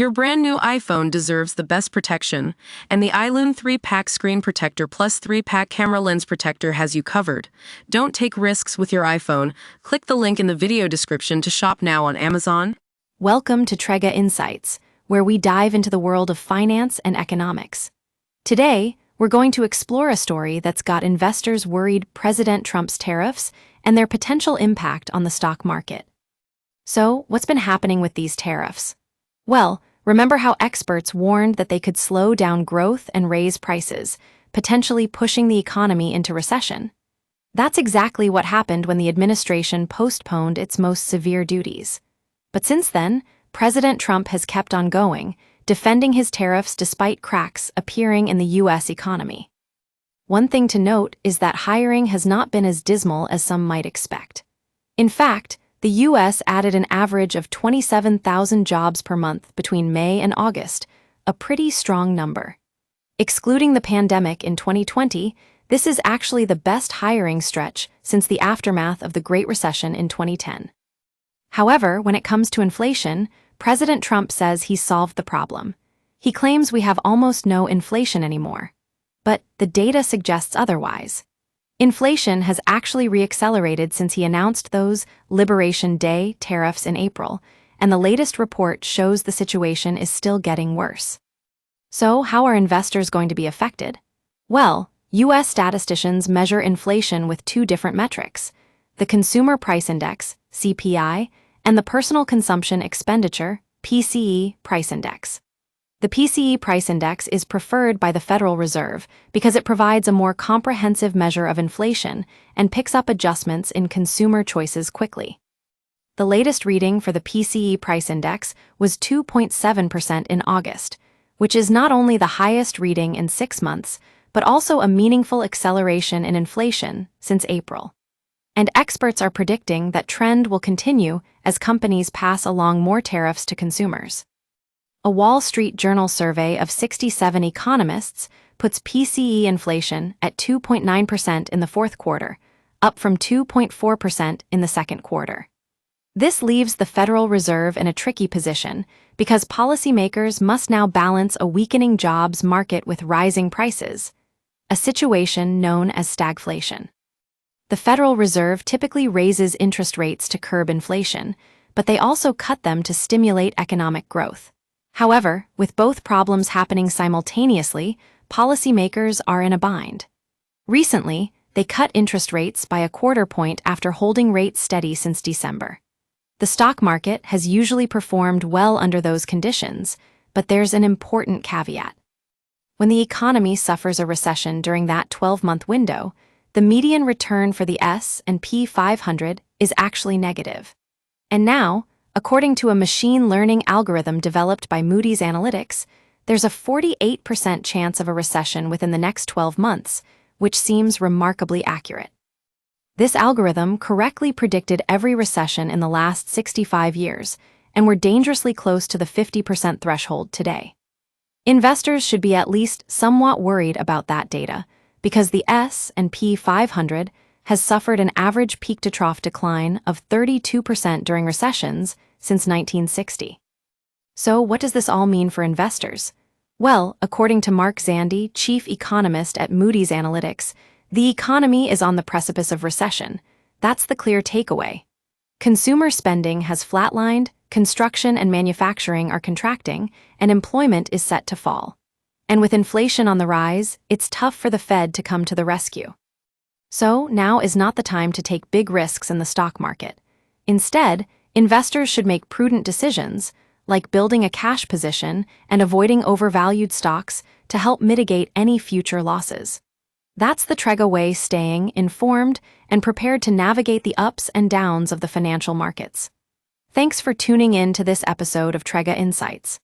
Your brand new iPhone deserves the best protection, and the iLune 3-pack screen protector plus 3-pack camera lens protector has you covered. Don't take risks with your iPhone. Click the link in the video description to shop now on Amazon. Welcome to Trega Insights, where we dive into the world of finance and economics. Today, we're going to explore a story that's got investors worried: President Trump's tariffs and their potential impact on the stock market. So, what's been happening with these tariffs? Well, remember how experts warned that they could slow down growth and raise prices, potentially pushing the economy into recession? That's exactly what happened when the administration postponed its most severe duties. But since then, President Trump has kept on going, defending his tariffs despite cracks appearing in the U.S. economy. One thing to note is that hiring has not been as dismal as some might expect. In fact, the U.S. added an average of 27,000 jobs per month between May and August, a pretty strong number. Excluding the pandemic in 2020, this is actually the best hiring stretch since the aftermath of the Great Recession in 2010. However, when it comes to inflation, President Trump says he's solved the problem. He claims we have almost no inflation anymore. But the data suggests otherwise. Inflation has actually reaccelerated since he announced those Liberation Day tariffs in April, and the latest report shows the situation is still getting worse. So, how are investors going to be affected? Well, U.S. statisticians measure inflation with two different metrics: the Consumer Price Index, CPI, and the Personal Consumption Expenditure, PCE, price index. The PCE price index is preferred by the Federal Reserve because it provides a more comprehensive measure of inflation and picks up adjustments in consumer choices quickly. The latest reading for the PCE price index was 2.7% in August, which is not only the highest reading in 6 months, but also a meaningful acceleration in inflation since April. And experts are predicting that trend will continue as companies pass along more tariffs to consumers. A Wall Street Journal survey of 67 economists puts PCE inflation at 2.9% in the fourth quarter, up from 2.4% in the second quarter. This leaves the Federal Reserve in a tricky position because policymakers must now balance a weakening jobs market with rising prices, a situation known as stagflation. The Federal Reserve typically raises interest rates to curb inflation, but they also cut them to stimulate economic growth. However, with both problems happening simultaneously, policymakers are in a bind. Recently, they cut interest rates by 1/4 point after holding rates steady since December. The stock market has usually performed well under those conditions, but there's an important caveat. When the economy suffers a recession during that 12-month window, the median return for the S&P 500 is actually negative. And now, according to a machine learning algorithm developed by Moody's Analytics, there's a 48% chance of a recession within the next 12 months, which seems remarkably accurate. This algorithm correctly predicted every recession in the last 65 years, and we're dangerously close to the 50% threshold today. Investors should be at least somewhat worried about that data, because the S&P 500 has suffered an average peak-to-trough decline of 32% during recessions since 1960. So what does this all mean for investors? Well, according to Mark Zandi, chief economist at Moody's Analytics, the economy is on the precipice of recession. That's the clear takeaway. Consumer spending has flatlined, construction and manufacturing are contracting, and employment is set to fall. And with inflation on the rise, it's tough for the Fed to come to the rescue. So now is not the time to take big risks in the stock market. Instead, investors should make prudent decisions, like building a cash position and avoiding overvalued stocks to help mitigate any future losses. That's the Trega way: staying informed and prepared to navigate the ups and downs of the financial markets. Thanks for tuning in to this episode of Trega Insights.